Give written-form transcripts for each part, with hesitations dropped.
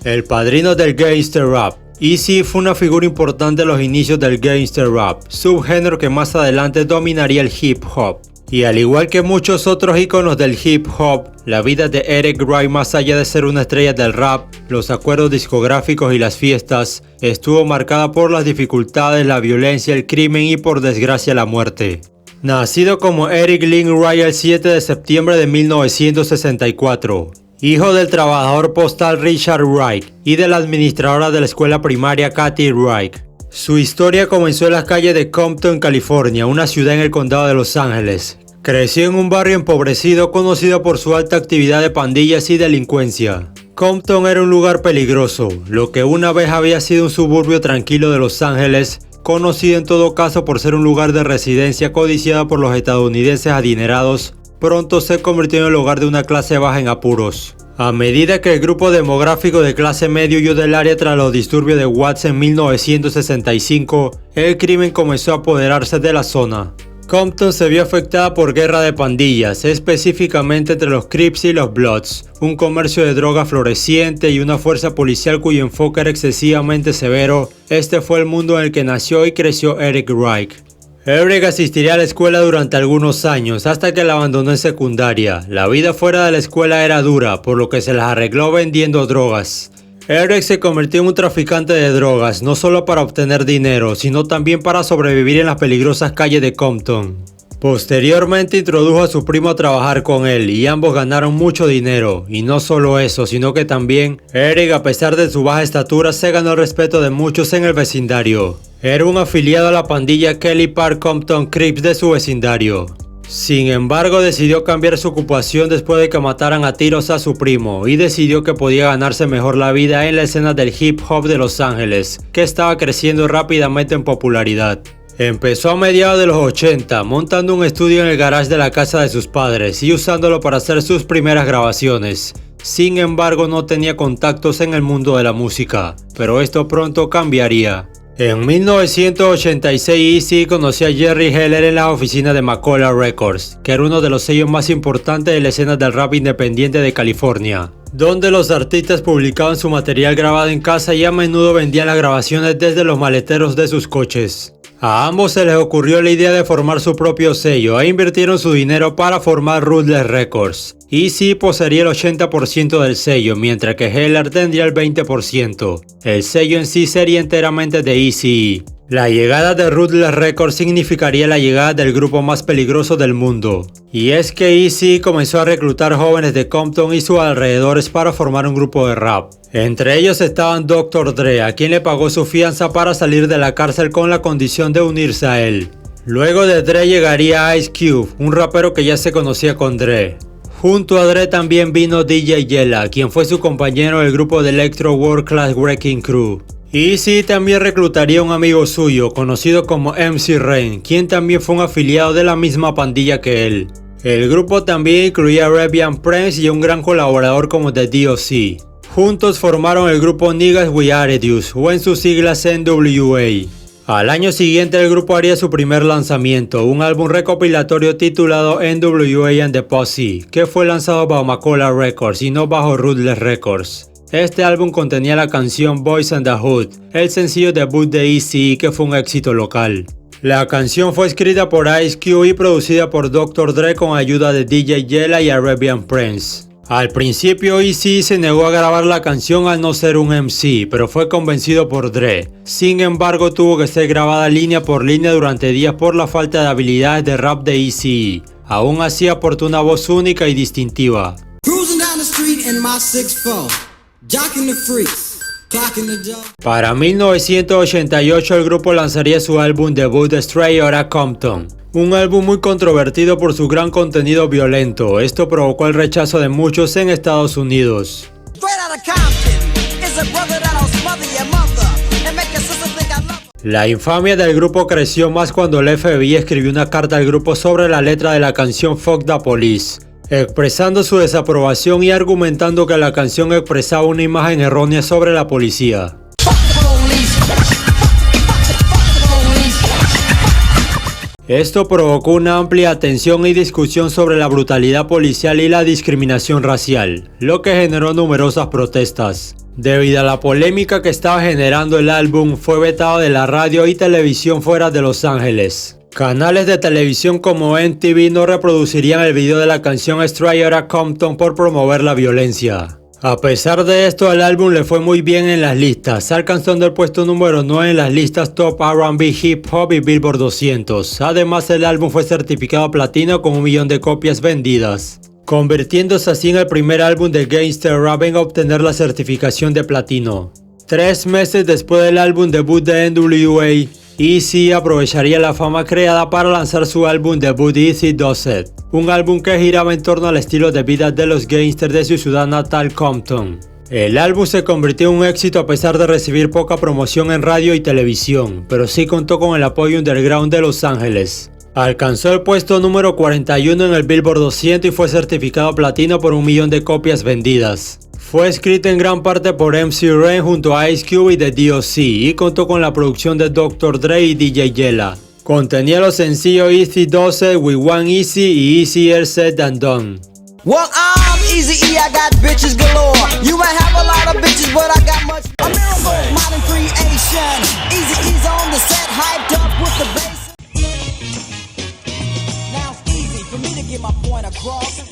El padrino del gangster rap. Eazy fue una figura importante en los inicios del gangster rap, subgénero que más adelante dominaría el hip hop. Y al igual que muchos otros íconos del hip hop, la vida de Eric Wright, más allá de ser una estrella del rap, los acuerdos discográficos y las fiestas, estuvo marcada por las dificultades, la violencia, el crimen y por desgracia la muerte. Nacido como Eric Lynn Wright el 7 de septiembre de 1964. Hijo del trabajador postal Richard Wright y de la administradora de la escuela primaria Kathy Wright. Su historia comenzó en las calles de Compton, California, una ciudad en el condado de Los Ángeles. Creció en un barrio empobrecido conocido por su alta actividad de pandillas y delincuencia. Compton era un lugar peligroso, lo que una vez había sido un suburbio tranquilo de Los Ángeles, conocido en todo caso por ser un lugar de residencia codiciado por los estadounidenses adinerados. Pronto se convirtió en el hogar de una clase baja en apuros. A medida que el grupo demográfico de clase media huyó del área tras los disturbios de Watts en 1965, el crimen comenzó a apoderarse de la zona. Compton se vio afectada por guerra de pandillas, específicamente entre los Crips y los Bloods, un comercio de droga floreciente y una fuerza policial cuyo enfoque era excesivamente severo. Este fue el mundo en el que nació y creció Eric Wright. Eric asistiría a la escuela durante algunos años hasta que la abandonó en secundaria. La vida fuera de la escuela era dura, por lo que se las arregló vendiendo drogas. Eric se convirtió en un traficante de drogas, no solo para obtener dinero, sino también para sobrevivir en las peligrosas calles de Compton. Posteriormente introdujo a su primo a trabajar con él y ambos ganaron mucho dinero. Y no solo eso, sino que también Eric, a pesar de su baja estatura, se ganó el respeto de muchos en el vecindario. Era un afiliado a la pandilla Kelly Park Compton Crips de su vecindario. Sin embargo, decidió cambiar su ocupación después de que mataran a tiros a su primo y decidió que podía ganarse mejor la vida en la escena del hip hop de Los Ángeles, que estaba creciendo rápidamente en popularidad. Empezó a mediados de los 80, montando un estudio en el garage de la casa de sus padres y usándolo para hacer sus primeras grabaciones. Sin embargo, no tenía contactos en el mundo de la música, pero esto pronto cambiaría. En 1986, Eazy conoció a Jerry Heller en la oficina de Macola Records, que era uno de los sellos más importantes de la escena del rap independiente de California, donde los artistas publicaban su material grabado en casa y a menudo vendían las grabaciones desde los maleteros de sus coches. A ambos se les ocurrió la idea de formar su propio sello e invirtieron su dinero para formar Ruthless Records. Eazy poseería el 80% del sello, mientras que Heller tendría el 20%. El sello en sí sería enteramente de Eazy. La llegada de Ruthless Records significaría la llegada del grupo más peligroso del mundo. Y es que Eazy comenzó a reclutar jóvenes de Compton y sus alrededores para formar un grupo de rap. Entre ellos estaban Dr. Dre, a quien le pagó su fianza para salir de la cárcel con la condición de unirse a él. Luego de Dre llegaría Ice Cube, un rapero que ya se conocía con Dre. Junto a Dre también vino DJ Yella, quien fue su compañero del grupo de Electro World Class Wrecking Crew. Eazy también reclutaría a un amigo suyo, conocido como MC Ren, quien también fue un afiliado de la misma pandilla que él. El grupo también incluía a Arabian Prince y a un gran colaborador como The D.O.C. Juntos formaron el grupo Niggas with Attitude, o en sus siglas NWA. Al año siguiente el grupo haría su primer lanzamiento, un álbum recopilatorio titulado NWA and the Posse, que fue lanzado bajo Macola Records y no bajo Ruthless Records. Este álbum contenía la canción Boys in the Hood, el sencillo debut de Eazy que fue un éxito local. La canción fue escrita por Ice Cube y producida por Dr. Dre con ayuda de DJ Yella y Arabian Prince. Al principio Eazy se negó a grabar la canción al no ser un MC, pero fue convencido por Dre. Sin embargo, tuvo que ser grabada línea por línea durante días por la falta de habilidades de rap de Eazy. Aún así aportó una voz única y distintiva. Para 1988 el grupo lanzaría su álbum debut Straight Outta Compton, un álbum muy controvertido por su gran contenido violento. Esto provocó el rechazo de muchos en Estados Unidos. La infamia del grupo creció más cuando el FBI escribió una carta al grupo sobre la letra de la canción Fuck the Police, expresando su desaprobación y argumentando que la canción expresaba una imagen errónea sobre la policía. Esto provocó una amplia atención y discusión sobre la brutalidad policial y la discriminación racial, lo que generó numerosas protestas. Debido a la polémica que estaba generando el álbum, fue vetado de la radio y televisión fuera de Los Ángeles. Canales de televisión como MTV no reproducirían el video de la canción Straight Outta Compton por promover la violencia. A pesar de esto, el álbum le fue muy bien en las listas, alcanzando el puesto número 9 en las listas Top R&B, Hip Hop y Billboard 200. Además, el álbum fue certificado platino con 1 millón de copias vendidas, convirtiéndose así en el primer álbum de gangster rap en obtener la certificación de platino. 3 meses después del álbum debut de NWA, Eazy aprovecharía la fama creada para lanzar su álbum debut Eazy Does It, un álbum que giraba en torno al estilo de vida de los gangsters de su ciudad natal Compton. El álbum se convirtió en un éxito a pesar de recibir poca promoción en radio y televisión, pero sí contó con el apoyo underground de Los Ángeles. Alcanzó el puesto número 41 en el Billboard 200 y fue certificado platino por 1 millón de copias vendidas. Fue escrito en gran parte por MC Ren junto a Ice Cube y The D.O.C. y contó con la producción de Dr. Dre y DJ Yella. Contenía los sencillos Eazy Does It, We Want Eazy y Easier Said Than Done. Well, I'm Eazy-E, I got bitches galore. You might have a lot of bitches, but I got much. A miracle, modern creation. Eazy-E's on the set, hyped up with the bass. Now it's easy for me to get my point across.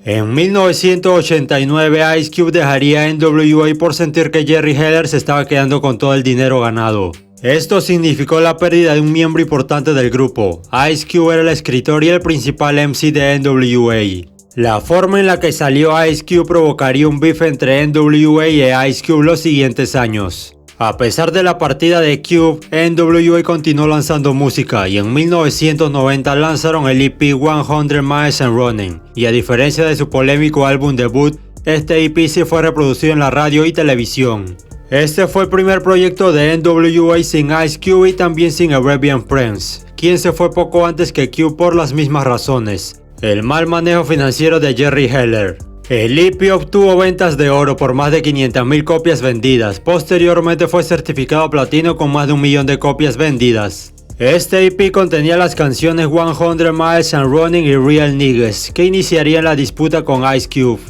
En 1989, Ice Cube dejaría NWA por sentir que Jerry Heller se estaba quedando con todo el dinero ganado. Esto significó la pérdida de un miembro importante del grupo. Ice Cube era el escritor y el principal MC de NWA. La forma en la que salió Ice Cube provocaría un beef entre NWA y Ice Cube los siguientes años. A pesar de la partida de Cube, NWA continuó lanzando música y en 1990 lanzaron el EP 100 Miles and Running, y a diferencia de su polémico álbum debut, este EP sí fue reproducido en la radio y televisión. Este fue el primer proyecto de NWA sin Ice Cube y también sin Arabian Prince, quien se fue poco antes que Cube por las mismas razones: el mal manejo financiero de Jerry Heller. El EP obtuvo ventas de oro por más de 500,000 copias vendidas. Posteriormente fue certificado platino con más de 1 millón de copias vendidas. Este EP contenía las canciones 100 Miles and Running y Real Niggas, que iniciarían la disputa con Ice Cube.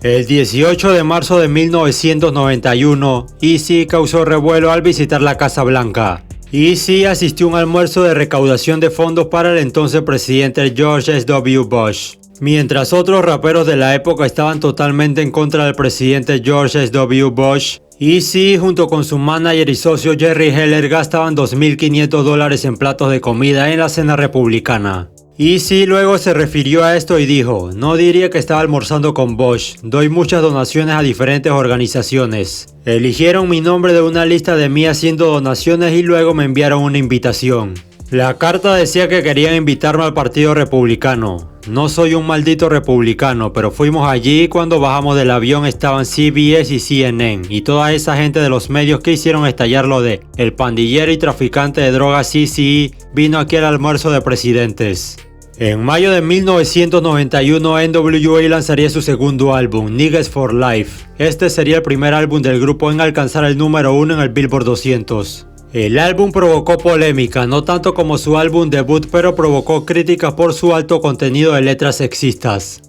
El 18 de marzo de 1991, Eazy causó revuelo al visitar la Casa Blanca. Eazy asistió a un almuerzo de recaudación de fondos para el entonces presidente George S.W. Bush. Mientras otros raperos de la época estaban totalmente en contra del presidente George S.W. Bush, Eazy junto con su manager y socio Jerry Heller gastaban $2,500 en platos de comida en la cena republicana. Eazy luego se refirió a esto y dijo: "No diría que estaba almorzando con Bush, doy muchas donaciones a diferentes organizaciones. Eligieron mi nombre de una lista de mí haciendo donaciones y luego me enviaron una invitación. La carta decía que querían invitarme al Partido Republicano. No soy un maldito republicano, pero fuimos allí y cuando bajamos del avión estaban CBS y CNN y toda esa gente de los medios que hicieron estallar lo de el pandillero y traficante de drogas CCE vino aquí al almuerzo de presidentes". En mayo de 1991, NWA lanzaría su segundo álbum, Niggas for Life. Este sería el primer álbum del grupo en alcanzar el número 1 en el Billboard 200. El álbum provocó polémica, no tanto como su álbum debut, pero provocó críticas por su alto contenido de letras sexistas.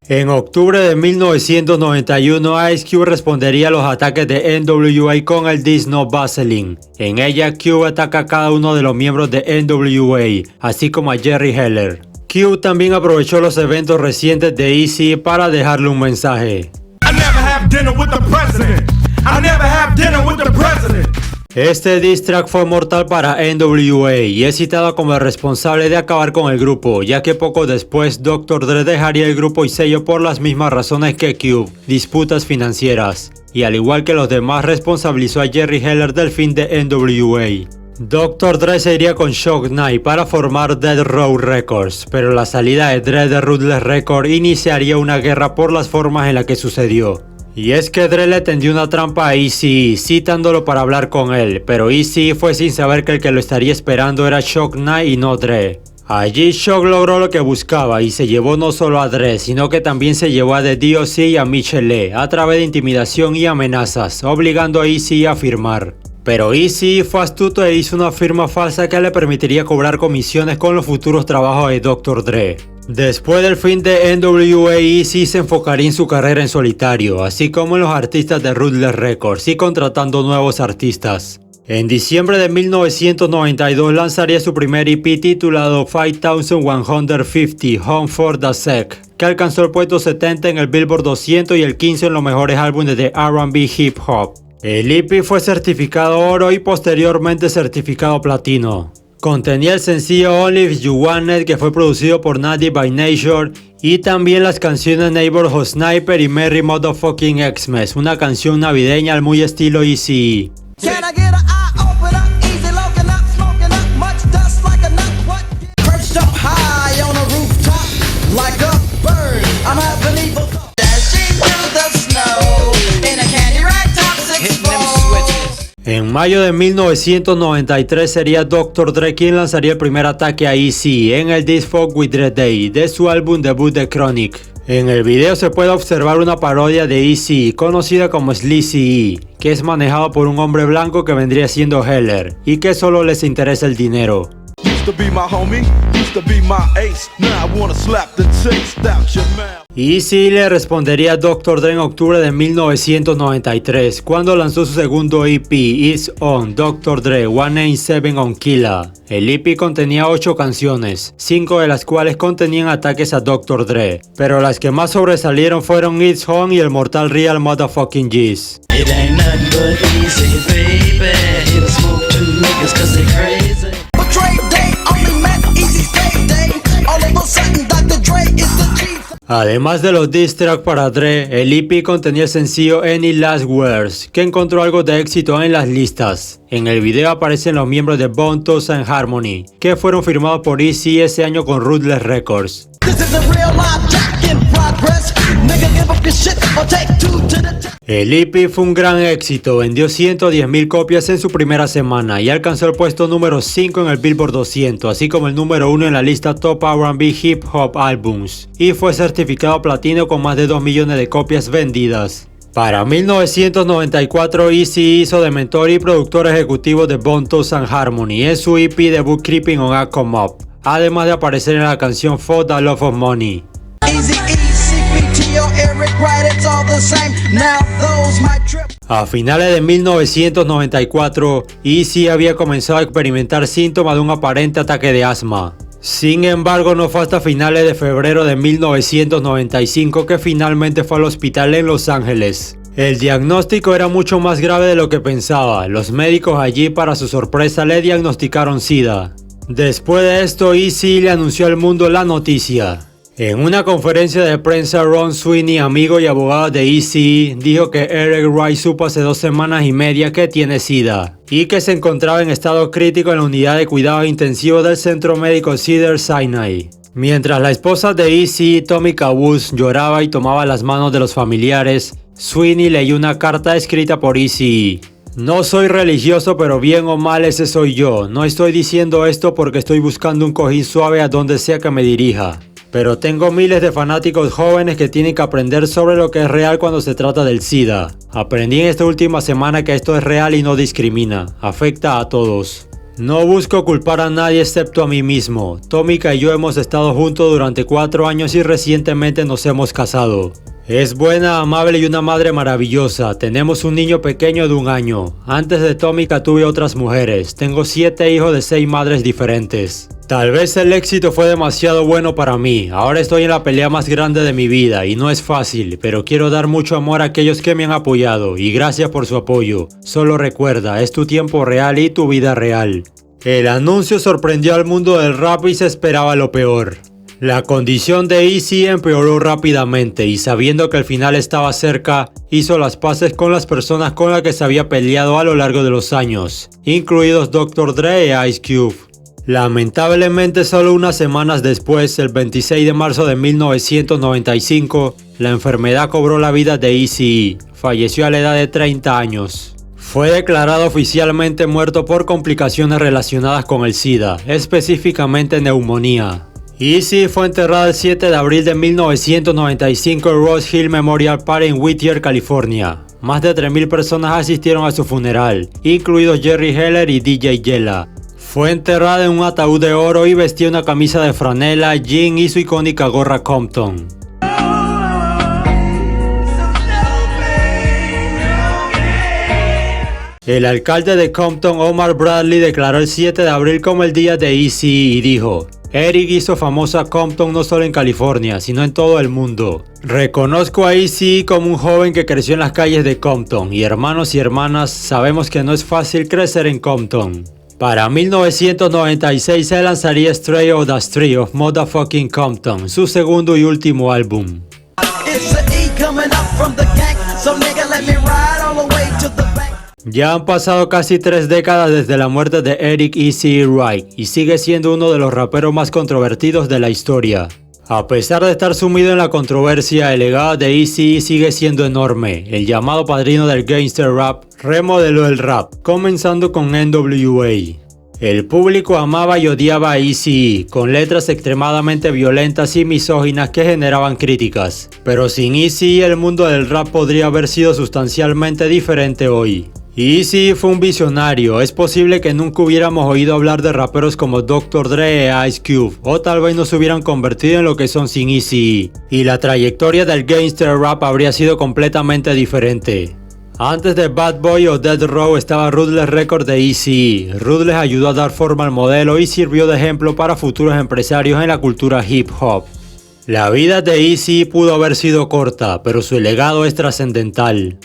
En octubre de 1991, Ice Cube respondería a los ataques de NWA con el diss No Vaseline. En ella, Cube ataca a cada uno de los miembros de NWA, así como a Jerry Heller. Cube también aprovechó los eventos recientes de Eazy para dejarle un mensaje. Este diss track fue mortal para NWA y es citado como el responsable de acabar con el grupo, ya que poco después Dr. Dre dejaría el grupo y sello por las mismas razones que Cube, disputas financieras, y al igual que los demás responsabilizó a Jerry Heller del fin de NWA. Dr. Dre se iría con Shock Knight para formar Death Row Records, pero la salida de Dre de Ruthless Records iniciaría una guerra por las formas en las que sucedió. Y es que Dre le tendió una trampa a Eazy-E, citándolo para hablar con él, pero Eazy-E fue sin saber que el que lo estaría esperando era Shock Knight y no Dre. Allí Shock logró lo que buscaba y se llevó no solo a Dre, sino que también se llevó a The DOC y a Michelle a través de intimidación y amenazas, obligando a Eazy-E a firmar. Pero Eazy-E fue astuto e hizo una firma falsa que le permitiría cobrar comisiones con los futuros trabajos de Dr. Dre. Después del fin de NWA, Eazy se enfocaría en su carrera en solitario, así como en los artistas de Ruthless Records y contratando nuevos artistas. En diciembre de 1992 lanzaría su primer EP titulado 5150 Home for the Sec, que alcanzó el puesto 70 en el Billboard 200 y el 15 en los mejores álbumes de R&B Hip Hop. El EP fue certificado oro y posteriormente certificado platino. Contenía el sencillo Only If You Want It, que fue producido por Naughty by Nature, y también las canciones Neighborhood Sniper y Merry Motherfucking Xmas, una canción navideña al muy estilo Eazy-E. En mayo de 1993 sería Dr. Dre quien lanzaría el primer ataque a Eazy en el This Fuck With Dre Day de su álbum debut The Chronic. En el video se puede observar una parodia de Eazy conocida como Sleazy-E, que es manejado por un hombre blanco que vendría siendo Heller y que solo les interesa el dinero. Eazy le respondería a Dr. Dre en octubre de 1993 cuando lanzó su segundo EP, It's On, Dr. Dre 187 on Killa. El EP contenía 8 canciones, 5 de las cuales contenían ataques a Dr. Dre, pero las que más sobresalieron fueron It's On y el mortal Real Motherfucking G's. Además de los diss tracks para Dre, el EP contenía el sencillo Any Last Words, que encontró algo de éxito en las listas. En el video aparecen los miembros de Bone Thugs and Harmony, que fueron firmados por Eazy ese año con Ruthless Records. El EP fue un gran éxito, vendió 110,000 copias en su primera semana y alcanzó el puesto número 5 en el Billboard 200, así como el número 1 en la lista Top R&B Hip Hop Albums, y fue certificado platino con más de 2 millones de copias vendidas. Para 1994, Eazy hizo de mentor y productor ejecutivo de Bone Thugs and Harmony en su EP debut Creeping on a Come Up, además de aparecer en la canción For the Love of Money. A finales de 1994, Eazy había comenzado a experimentar síntomas de un aparente ataque de asma. Sin embargo, no fue hasta finales de febrero de 1995 que finalmente fue al hospital en Los Ángeles. El diagnóstico era mucho más grave de lo que pensaba. Los médicos allí, para su sorpresa, le diagnosticaron SIDA. Después de esto, Eazy le anunció al mundo la noticia. En una conferencia de prensa, Ron Sweeney, amigo y abogado de Eazy, dijo que Eric Wright supo hace 2 semanas y media que tiene SIDA y que se encontraba en estado crítico en la unidad de cuidados intensivos del centro médico Cedars-Sinai. Mientras la esposa de Eazy, Tomica Woods, lloraba y tomaba las manos de los familiares, Sweeney leyó una carta escrita por Eazy. No soy religioso, pero bien o mal ese soy yo. No estoy diciendo esto porque estoy buscando un cojín suave a donde sea que me dirija. Pero tengo miles de fanáticos jóvenes que tienen que aprender sobre lo que es real cuando se trata del SIDA. Aprendí en esta última semana que esto es real y no discrimina, afecta a todos. No busco culpar a nadie excepto a mí mismo. Tomica y yo hemos estado juntos durante 4 años y recientemente nos hemos casado. Es buena, amable y una madre maravillosa. Tenemos un niño pequeño de 1 año. Antes de Tomica tuve otras mujeres. Tengo 7 hijos de 6 madres diferentes. Tal vez el éxito fue demasiado bueno para mí. Ahora estoy en la pelea más grande de mi vida y no es fácil, pero quiero dar mucho amor a aquellos que me han apoyado y gracias por su apoyo. Solo recuerda, es tu tiempo real y tu vida real. El anuncio sorprendió al mundo del rap y se esperaba lo peor. La condición de Eazy empeoró rápidamente y sabiendo que el final estaba cerca, hizo las paces con las personas con las que se había peleado a lo largo de los años, incluidos Dr. Dre e Ice Cube. Lamentablemente, solo unas semanas después, el 26 de marzo de 1995, la enfermedad cobró la vida de Eazy-E. Falleció a la edad de 30 años. Fue declarado oficialmente muerto por complicaciones relacionadas con el SIDA, específicamente neumonía. Eazy fue enterrado el 7 de abril de 1995 en Rose Hill Memorial Park en Whittier, California. Más de 3.000 personas asistieron a su funeral, incluidos Jerry Heller y DJ Yella. Fue enterrado en un ataúd de oro y vestía una camisa de franela, jean y su icónica gorra Compton. El alcalde de Compton, Omar Bradley, declaró el 7 de abril como el día de Eazy y dijo: Eric hizo famosa Compton no solo en California, sino en todo el mundo. Reconozco a Eazy como un joven que creció en las calles de Compton, y hermanos y hermanas, sabemos que no es fácil crecer en Compton. Para 1996 se lanzaría Straight Outta Street of Motherfucking Compton, su segundo y último álbum. Ya han pasado casi 3 décadas desde la muerte de Eric Eazy Wright y sigue siendo uno de los raperos más controvertidos de la historia. A pesar de estar sumido en la controversia, el legado de Eazy sigue siendo enorme. El llamado padrino del gangster rap remodeló el rap, comenzando con NWA. El público amaba y odiaba a Eazy, con letras extremadamente violentas y misóginas que generaban críticas. Pero sin Eazy, el mundo del rap podría haber sido sustancialmente diferente hoy. Eazy fue un visionario. Es posible que nunca hubiéramos oído hablar de raperos como Dr. Dre e Ice Cube, o tal vez no se hubieran convertido en lo que son sin Eazy, y la trayectoria del gangster rap habría sido completamente diferente. Antes de Bad Boy o Death Row estaba Ruthless Records de Eazy. Ruthless ayudó a dar forma al modelo y sirvió de ejemplo para futuros empresarios en la cultura hip hop. La vida de Eazy pudo haber sido corta, pero su legado es trascendental.